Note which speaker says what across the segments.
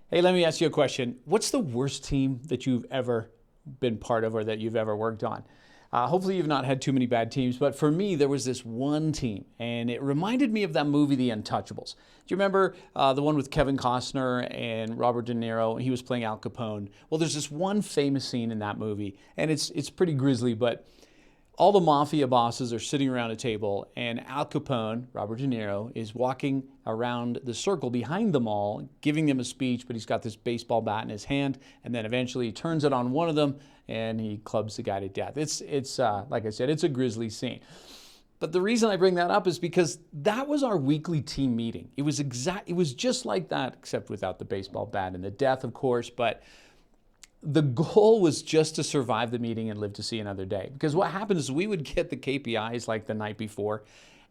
Speaker 1: Hey, let me ask you a question. What's the worst team that you've ever been part of or that you've ever worked on? Hopefully, you've not had too many bad teams, but for me, there was this one team, and it reminded me of that movie, The Untouchables. Do you remember the one with Kevin Costner and Robert De Niro? He was playing Al Capone. Well, there's this one famous scene in that movie, and it's pretty grisly, but all the mafia bosses are sitting around a table, and Al Capone, Robert De Niro, is walking around the circle behind them all, giving them a speech, but he's got this baseball bat in his hand, and then eventually he turns it on one of them, and he clubs the guy to death. It's like I said, it's a grisly scene. But the reason I bring that up is because that was our weekly team meeting. It was just like that, except without the baseball bat and the death, of course, but the goal was just to survive the meeting and live to see another day. Because what happens is we would get the KPIs like the night before,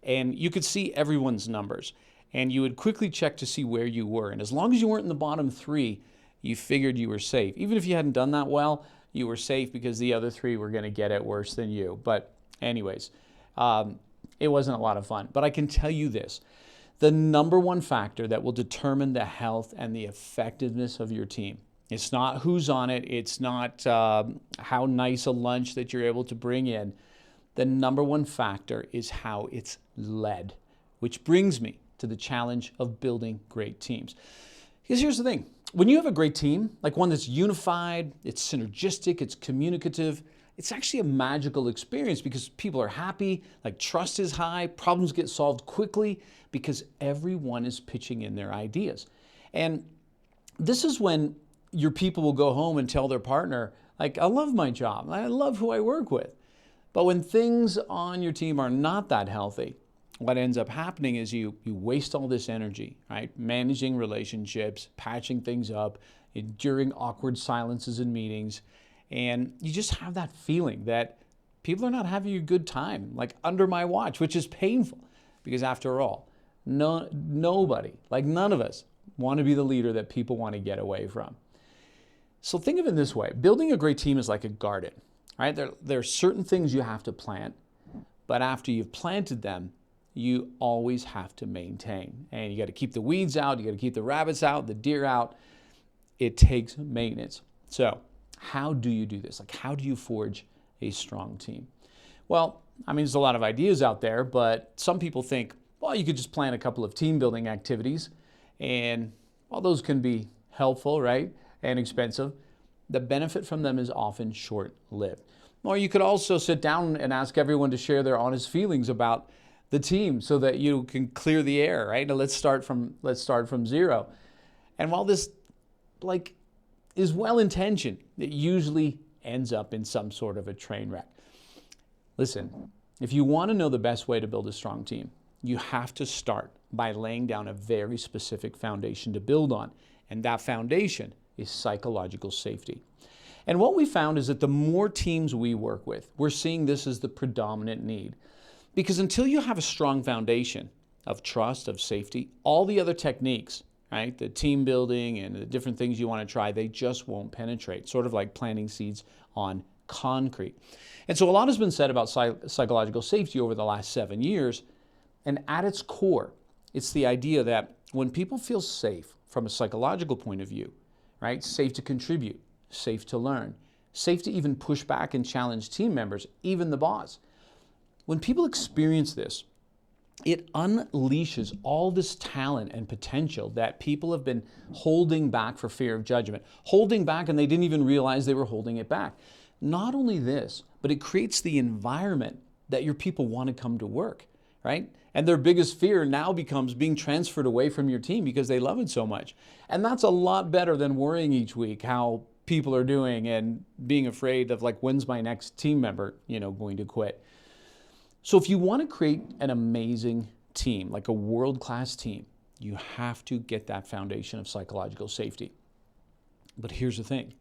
Speaker 1: and you could see everyone's numbers. And you would quickly check to see where you were. And as long as you weren't in the bottom three, you figured you were safe. Even if you hadn't done that well, you were safe because the other three were going to get it worse than you. But anyways, it wasn't a lot of fun. But I can tell you this. The number one factor that will determine the health and the effectiveness of your team, it's not who's on it. It's not how nice a lunch that you're able to bring in. The number one factor is how it's led, which brings me to the challenge of building great teams. Because here's the thing. When you have a great team, like one that's unified, it's synergistic, it's communicative, it's actually a magical experience because people are happy, like trust is high, problems get solved quickly because everyone is pitching in their ideas. And this is when your people will go home and tell their partner, like, I love my job. I love who I work with. But when things on your team are not that healthy, what ends up happening is you waste all this energy, right? Managing relationships, patching things up, enduring awkward silences in meetings. And you just have that feeling that people are not having a good time, like under my watch, which is painful. Because after all, nobody, like none of us, want to be the leader that people want to get away from. So think of it this way. Building a great team is like a garden, right? There are certain things you have to plant, but after you've planted them, you always have to maintain. And you got to keep the weeds out, you got to keep the rabbits out, the deer out. It takes maintenance. So how do you do this? Like, how do you forge a strong team? Well, I mean, there's a lot of ideas out there, but some people think, well, you could just plan a couple of team building activities, and well, those can be helpful, right? And expensive. The benefit from them is often short-lived. Or you could also sit down and ask everyone to share their honest feelings about the team so that you can clear the air, right? Now let's start from zero. And while this is well-intentioned, it usually ends up in some sort of a train wreck. Listen, if you want to know the best way to build a strong team, you have to start by laying down a very specific foundation to build on. And that foundation is psychological safety. And what we found is that the more teams we work with, we're seeing this as the predominant need. Because until you have a strong foundation of trust, of safety, all the other techniques, right, the team building and the different things you want to try, they just won't penetrate, sort of like planting seeds on concrete. And so a lot has been said about psychological safety over the last 7 years. And at its core, it's the idea that when people feel safe from a psychological point of view, right? Safe to contribute, safe to learn, safe to even push back and challenge team members, even the boss. When people experience this, it unleashes all this talent and potential that people have been holding back for fear of judgment, holding back, and they didn't even realize they were holding it back. Not only this, but it creates the environment that your people want to come to work, right? And their biggest fear now becomes being transferred away from your team because they love it so much. And that's a lot better than worrying each week how people are doing and being afraid of, like, when's my next team member, going to quit. So if you want to create an amazing team, like a world-class team, you have to get that foundation of psychological safety. But here's the thing.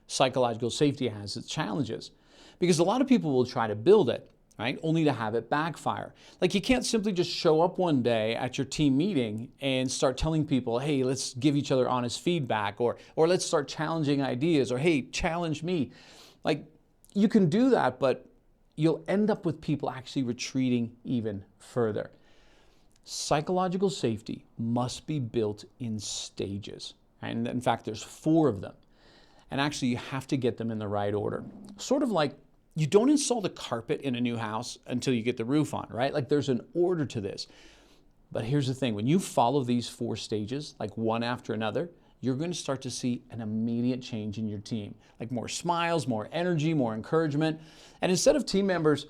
Speaker 1: Psychological safety has its challenges because a lot of people will try to build it, right? Only to have it backfire. Like, you can't simply just show up one day at your team meeting and start telling people, hey, let's give each other honest feedback, or let's start challenging ideas, or hey, challenge me. Like, you can do that, but you'll end up with people actually retreating even further. Psychological safety must be built in stages. And in fact, there's 4 of them. And actually, you have to get them in the right order. Sort of like you don't install the carpet in a new house until you get the roof on, right? Like there's an order to this. But here's the thing, when you follow these 4 stages, like one after another, you're going to start to see an immediate change in your team. Like more smiles, more energy, more encouragement. And instead of team members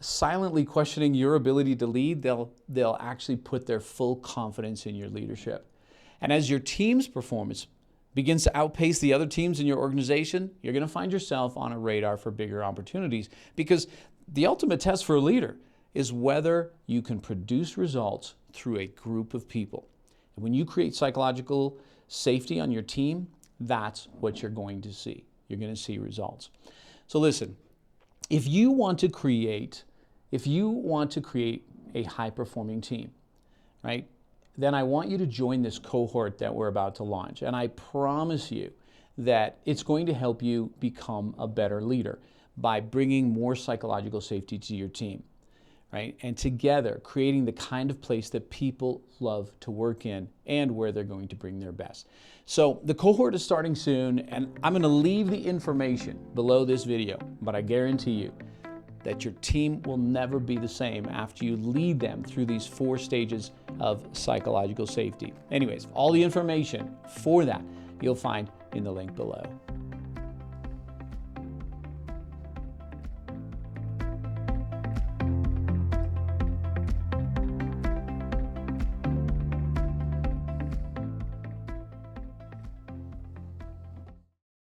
Speaker 1: silently questioning your ability to lead, they'll actually put their full confidence in your leadership. And as your team's performance begins to outpace the other teams in your organization, you're going to find yourself on a radar for bigger opportunities, because the ultimate test for a leader is whether you can produce results through a group of people. And when you create psychological safety on your team, that's what you're going to see. You're going to see results. So listen, if you want to create a high-performing team, right, then I want you to join this cohort that we're about to launch. And I promise you that it's going to help you become a better leader by bringing more psychological safety to your team, right? And together, creating the kind of place that people love to work in and where they're going to bring their best. So the cohort is starting soon, and I'm going to leave the information below this video, but I guarantee you that your team will never be the same after you lead them through these 4 stages of psychological safety. Anyways, all the information for that you'll find in the link below.